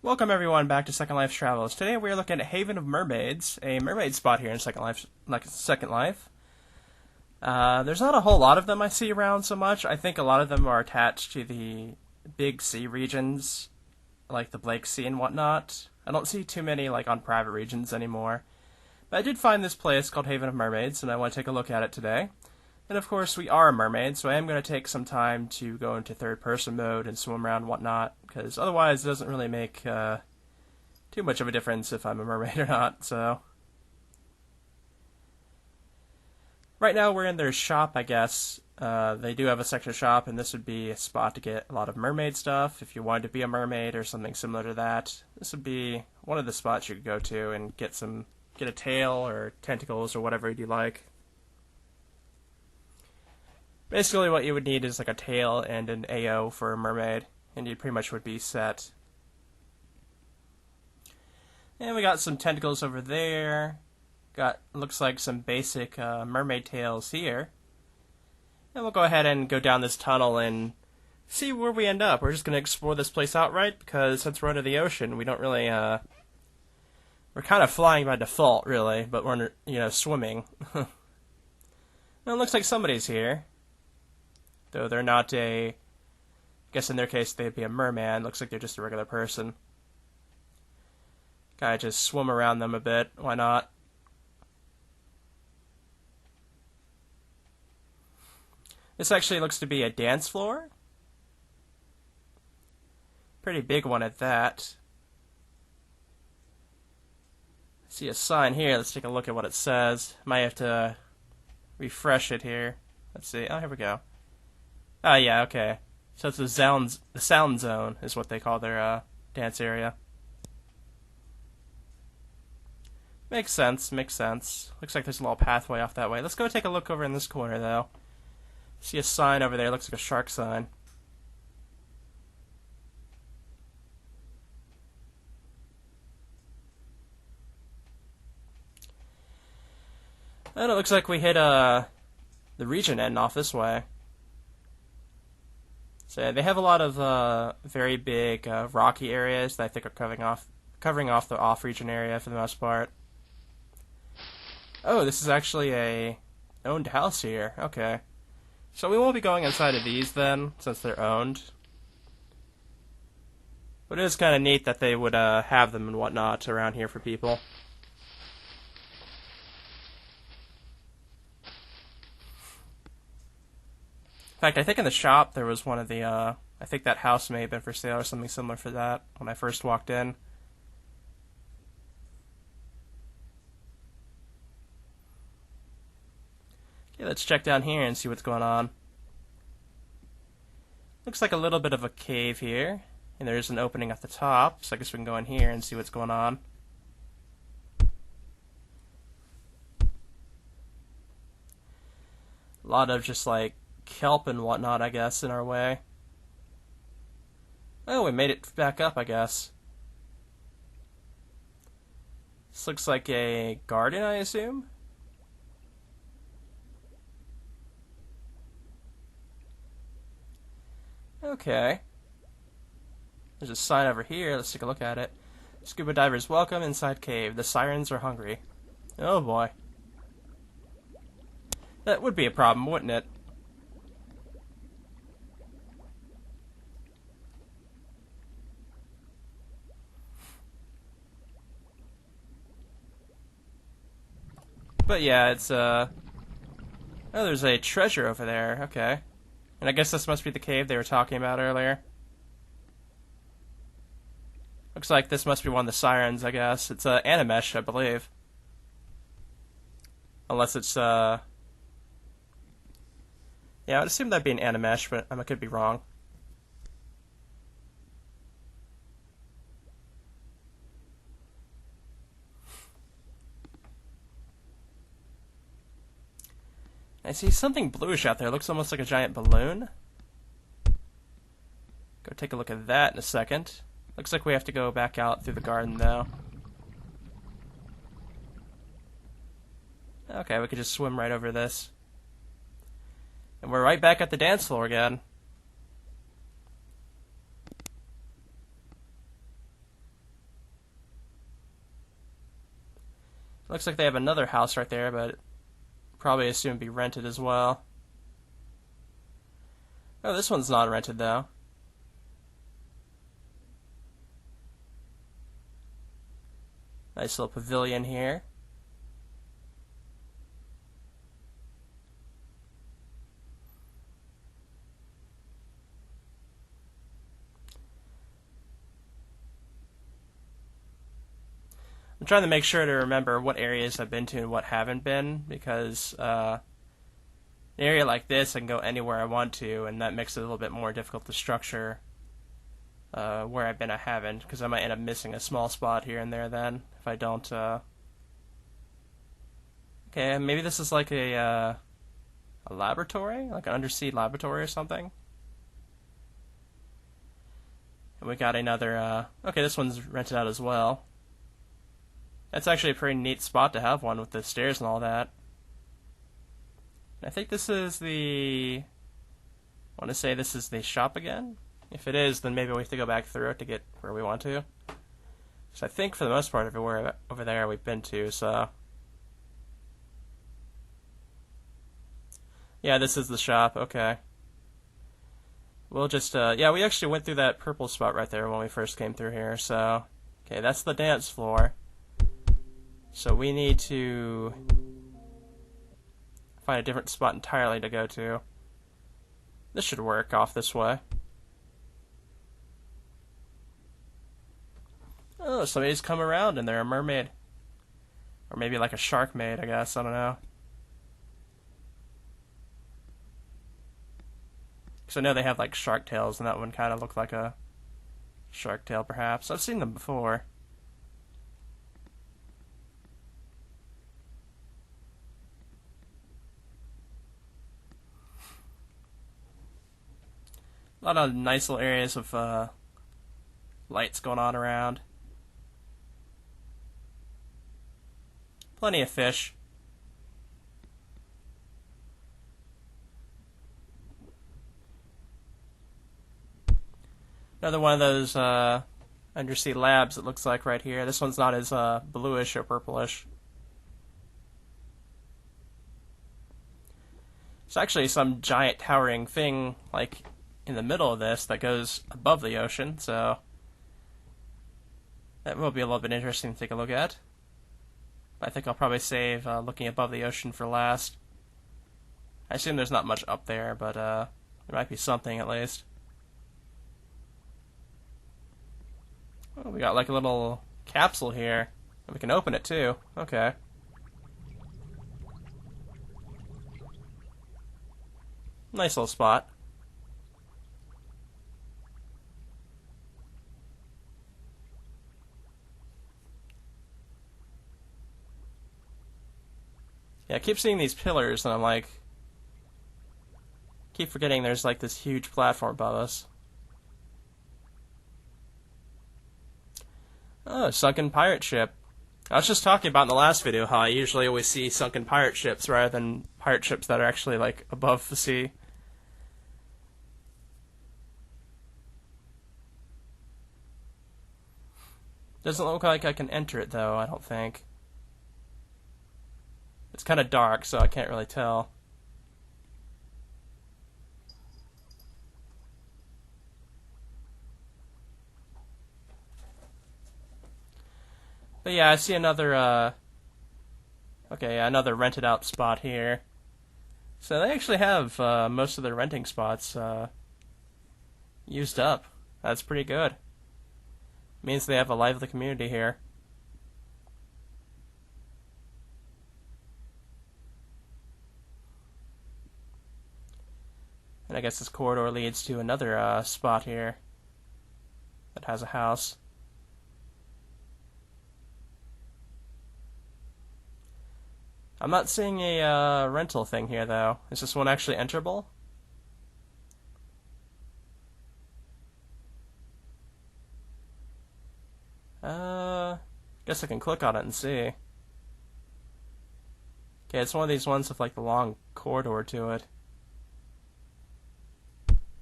Welcome everyone back to Second Life Travels. Today we are looking at Haven of Mermaids, a mermaid spot here in Second Life. There's not a whole lot of them I see around so much. I think a lot of them are attached to the big sea regions, like the Blake Sea and whatnot. I don't see too many like on private regions anymore. But I did find this place called Haven of Mermaids, and I want to take a look at it today. And of course, we are a mermaid, so I am going to take some time to go into third-person mode and swim around and whatnot, because otherwise it doesn't really make too much of a difference if I'm a mermaid or not, so... Right now we're in their shop, I guess. They do have a section shop, and this would be a spot to get a lot of mermaid stuff. If you wanted to be a mermaid or something similar to that, this would be one of the spots you could go to and get a tail or tentacles or whatever you like. Basically what you would need is like a tail and an AO for a mermaid, and you pretty much would be set. And we got some tentacles over there. Looks like some basic mermaid tails here. And we'll go ahead and go down this tunnel and see where we end up. We're just going to explore this place outright, because since we're under the ocean, we don't really, we're kind of flying by default, really, but we're, swimming. Well, it looks like somebody's here. Though they're not I guess in their case they'd be a merman. Looks like they're just a regular person. Gotta just swim around them a bit. Why not? This actually looks to be a dance floor. Pretty big one at that. See a sign here. Let's take a look at what it says. Might have to refresh it here. Let's see. Oh, here we go. Oh, yeah, okay. So it's the sound zone is what they call their dance area. Makes sense, makes sense. Looks like there's a little pathway off that way. Let's go take a look over in this corner, though. See a sign over there. Looks like a shark sign. And it looks like we hit the region end off this way. So they have a lot of very big rocky areas that I think are covering off the off-region area for the most part. Oh, this is actually a owned house here. Okay. So we won't be going inside of these then, since they're owned. But it is kind of neat that they would have them and whatnot around here for people. In fact, I think in the shop there was one of the, I think that house may have been for sale or something similar for that when I first walked in. Okay, let's check down here and see what's going on. Looks like a little bit of a cave here, and there's an opening at the top, so I guess we can go in here and see what's going on. A lot of just like kelp and whatnot, I guess, in our way. Oh, we made it back up, I guess. This looks like a garden, I assume? Okay. There's a sign over here. Let's take a look at it. Scuba divers welcome inside cave. The sirens are hungry. Oh boy. That would be a problem, wouldn't it? But yeah, it's, oh, there's a treasure over there, okay. And I guess this must be the cave they were talking about earlier. Looks like this must be one of the sirens, I guess. It's, Animesh, I believe. Unless it's, yeah, I'd assume that'd be an Animesh, but I could be wrong. I see something bluish out there. It looks almost like a giant balloon. Go take a look at that in a second. Looks like we have to go back out through the garden, though. Okay, we could just swim right over this. And we're right back at the dance floor again. Looks like they have another house right there, but probably assume be rented as well. Oh, this one's not rented though. Nice little pavilion here. I'm trying to make sure to remember what areas I've been to and what haven't been, because an area like this I can go anywhere I want to, and that makes it a little bit more difficult to structure where I've been I haven't, because I might end up missing a small spot here and there then, if I don't... Okay, maybe this is like a laboratory? Like an undersea laboratory or something? And we got another... okay, this one's rented out as well. That's actually a pretty neat spot to have one with the stairs and all that. I think this is the... I want to say this is the shop again? If it is, then maybe we have to go back through it to get where we want to. So I think for the most part everywhere over there we've been to, so... Yeah, this is the shop, okay. We'll just, yeah, we actually went through that purple spot right there when we first came through here, so... Okay, that's the dance floor. So we need to find a different spot entirely to go to. This should work off this way. Oh, somebody's come around and they're a mermaid. Or maybe like a shark maid, I guess, I don't know. Because I know they have like shark tails, and that one kind of looked like a shark tail perhaps. I've seen them before. A lot of nice little areas of lights going on around. Plenty of fish. Another one of those undersea labs, it looks like right here. This one's not as bluish or purplish. It's actually some giant towering thing like in the middle of this that goes above the ocean, so that will be a little bit interesting to take a look at. But I think I'll probably save looking above the ocean for last. I assume there's not much up there, but there might be something at least. Oh, we got like a little capsule here. We can open it too. Okay. Nice little spot. Yeah, I keep seeing these pillars, and I'm like... keep forgetting there's like this huge platform above us. Oh, sunken pirate ship. I was just talking about in the last video how I usually always see sunken pirate ships rather than pirate ships that are actually like above the sea. Doesn't look like I can enter it though, I don't think. It's kind of dark, so I can't really tell. But yeah, I see another, okay, yeah, another rented out spot here. So they actually have most of their renting spots used up. That's pretty good. Means they have a lively community here. And I guess this corridor leads to another spot here that has a house. I'm not seeing a rental thing here, though. Is this one actually enterable? Guess I can click on it and see. Okay, it's one of these ones with like the long corridor to it.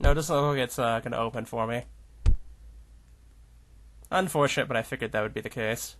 No, it doesn't look like it's gonna open for me. Unfortunate, but I figured that would be the case.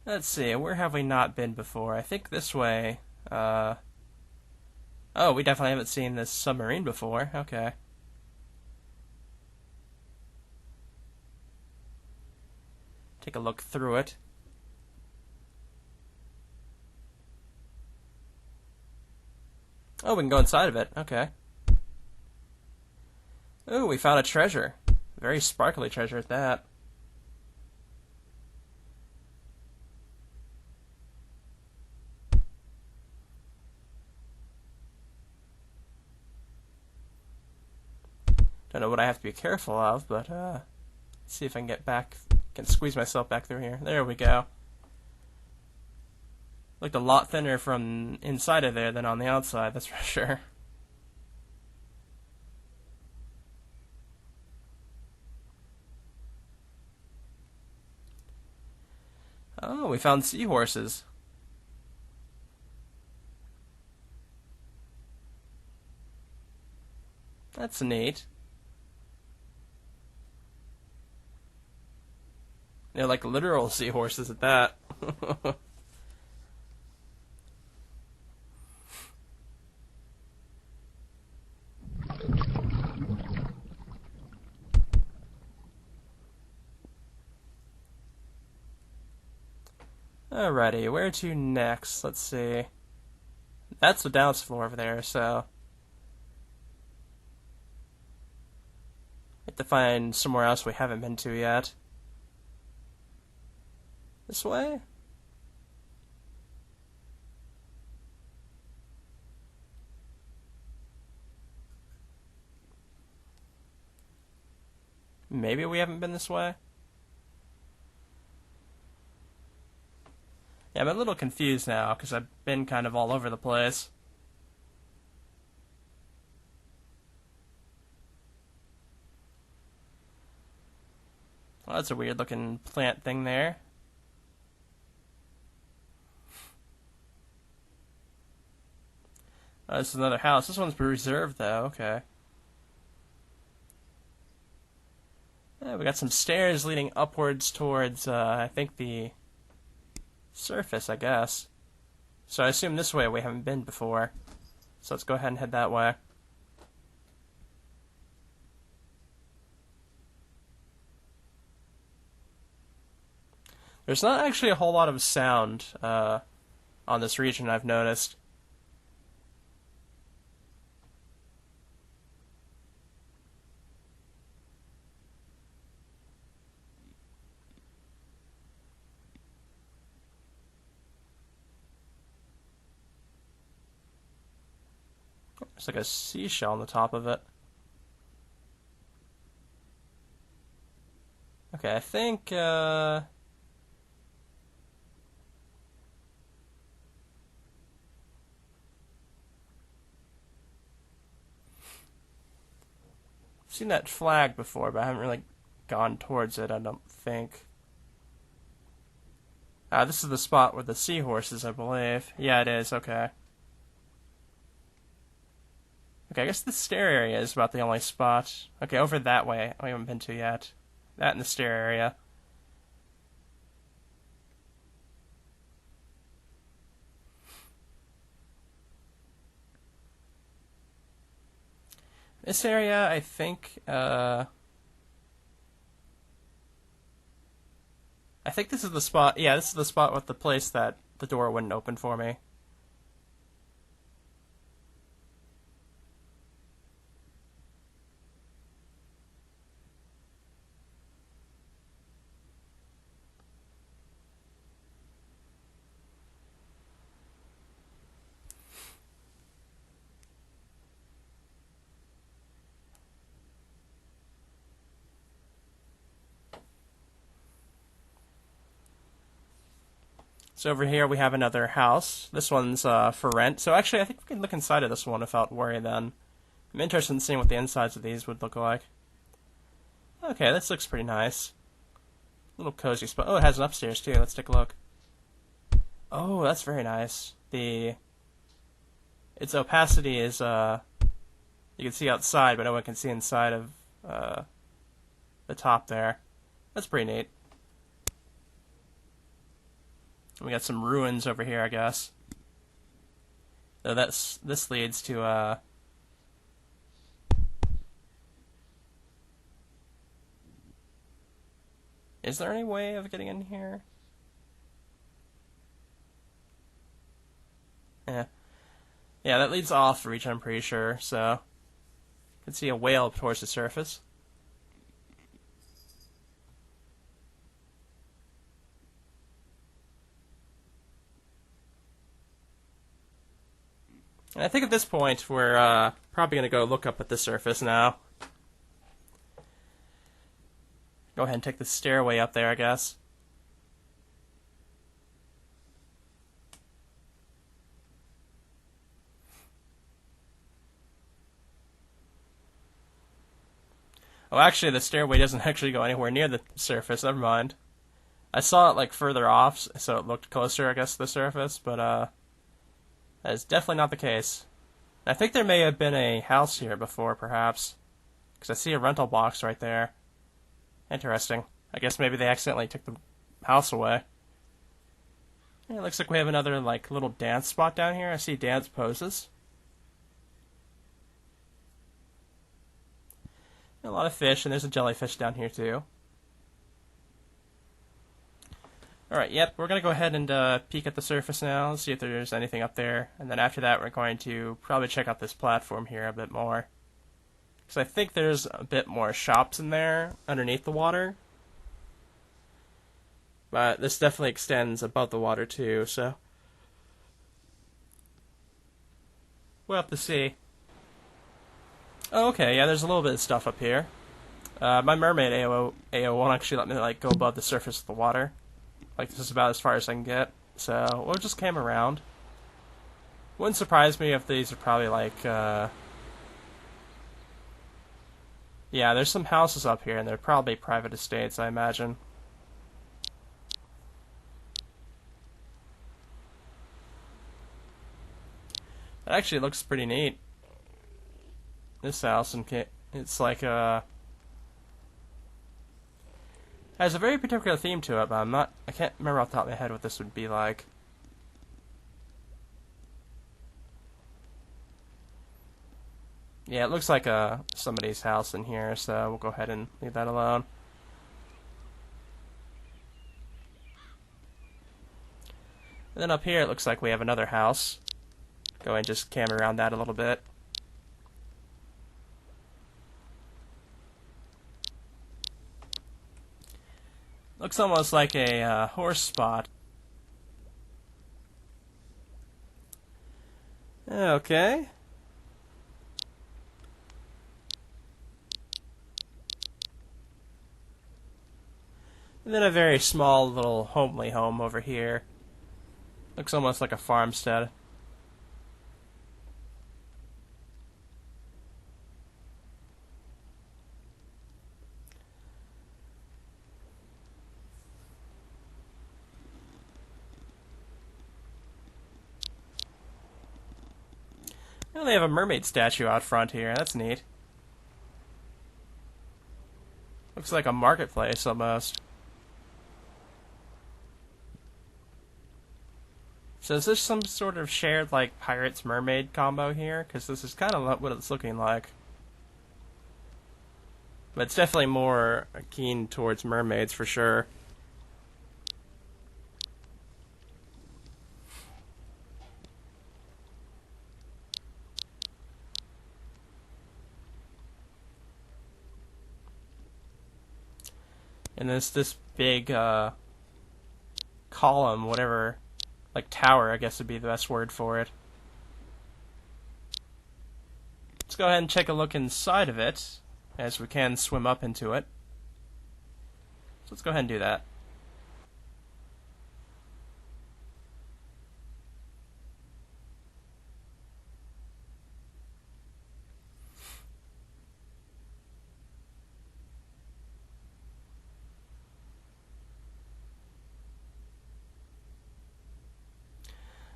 Let's see, where have we not been before? I think this way. Oh, we definitely haven't seen this submarine before. Okay. Take a look through it. Oh, we can go inside of it. Okay. Ooh, we found a treasure. Very sparkly treasure at that. Don't know what I have to be careful of, but let's see if I can get back. Can squeeze myself back through here. There we go. Looked a lot thinner from inside of there than on the outside, that's for sure. Oh, we found seahorses. That's neat. They're like literal seahorses at that. Alrighty, where to next? Let's see. That's the dance floor over there, so have to find somewhere else we haven't been to yet. This way? Maybe we haven't been this way? Yeah, I'm a little confused now, because I've been kind of all over the place. Well, that's a weird looking plant thing there. Oh, this is another house. This one's reserved, though. Okay. Yeah, we got some stairs leading upwards towards, I think, the surface, I guess. So I assume this way we haven't been before. So let's go ahead and head that way. There's not actually a whole lot of sound on this region, I've noticed. There's like a seashell on the top of it. Okay, I think, seen that flag before, but I haven't really gone towards it, I don't think. This is the spot where the seahorses, I believe. Yeah, it is, okay. Okay, I guess the stair area is about the only spot. Okay, over that way, I haven't been to yet. That and the stair area. This area, I think, I think this is the spot, yeah, this is the spot with the place that the door wouldn't open for me. So over here we have another house. This one's for rent. So actually I think we can look inside of this one without worry then. I'm interested in seeing what the insides of these would look like. Okay, this looks pretty nice. Little cozy spot. Oh, it has an upstairs too. Let's take a look. Oh, that's very nice. Its opacity is you can see outside, but no one can see inside of the top there. That's pretty neat. We got some ruins over here, I guess. So this leads to Is there any way of getting in here? Yeah. Yeah, that leads off reach, I'm pretty sure, so you can see a whale up towards the surface. And I think at this point we're probably going to go look up at the surface now. Go ahead and take the stairway up there, I guess. Oh, actually, the stairway doesn't actually go anywhere near the surface. Never mind. I saw it like further off, so it looked closer, I guess, to the surface, but that is definitely not the case. I think there may have been a house here before, perhaps, because I see a rental box right there. Interesting. I guess maybe they accidentally took the house away. Yeah, it looks like we have another like little dance spot down here. I see dance poses. A lot of fish, and there's a jellyfish down here too. Alright, yep, we're going to go ahead and peek at the surface now, see if there's anything up there. And then after that, we're going to probably check out this platform here a bit more. Because I think there's a bit more shops in there underneath the water. But this definitely extends above the water too, so we'll have to see. Oh, okay, yeah, there's a little bit of stuff up here. My mermaid AO won't actually let me like go above the surface of the water. Like, this is about as far as I can get. So we'll just cam around. Wouldn't surprise me if these are probably like yeah, there's some houses up here, and they're probably private estates, I imagine. That actually looks pretty neat. This house, and it's like has a very particular theme to it, but I can't remember off the top of my head what this would be like. Yeah, it looks like somebody's house in here, so we'll go ahead and leave that alone. And then up here, it looks like we have another house. Go ahead and just cam around that a little bit. Looks almost like a horse spot. Okay. And then a very small little homely home over here. Looks almost like a farmstead. Oh, they have a mermaid statue out front here. That's neat. Looks like a marketplace almost. So is this some sort of shared like pirates mermaid combo here? Because this is kind of what it's looking like. But it's definitely more keen towards mermaids for sure. And this big column, whatever, like tower, I guess would be the best word for it. Let's go ahead and take a look inside of it, as we can swim up into it. So let's go ahead and do that.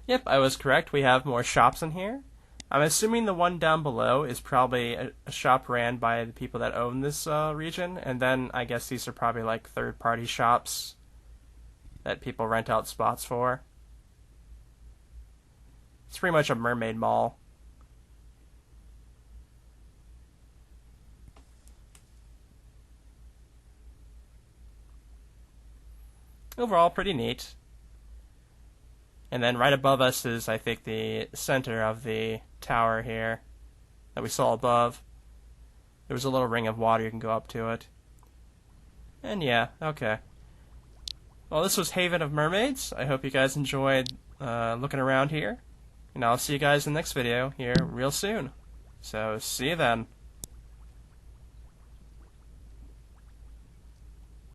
Yep, I was correct. We have more shops in here. I'm assuming the one down below is probably a shop ran by the people that own this region, and then I guess these are probably like third-party shops that people rent out spots for. It's pretty much a mermaid mall. Overall, pretty neat. And then right above us is, I think, the center of the tower here that we saw above. There was a little ring of water, you can go up to it. And yeah, okay. Well, this was Haven of Mermaids. I hope you guys enjoyed looking around here. And I'll see you guys in the next video here real soon. So, see you then.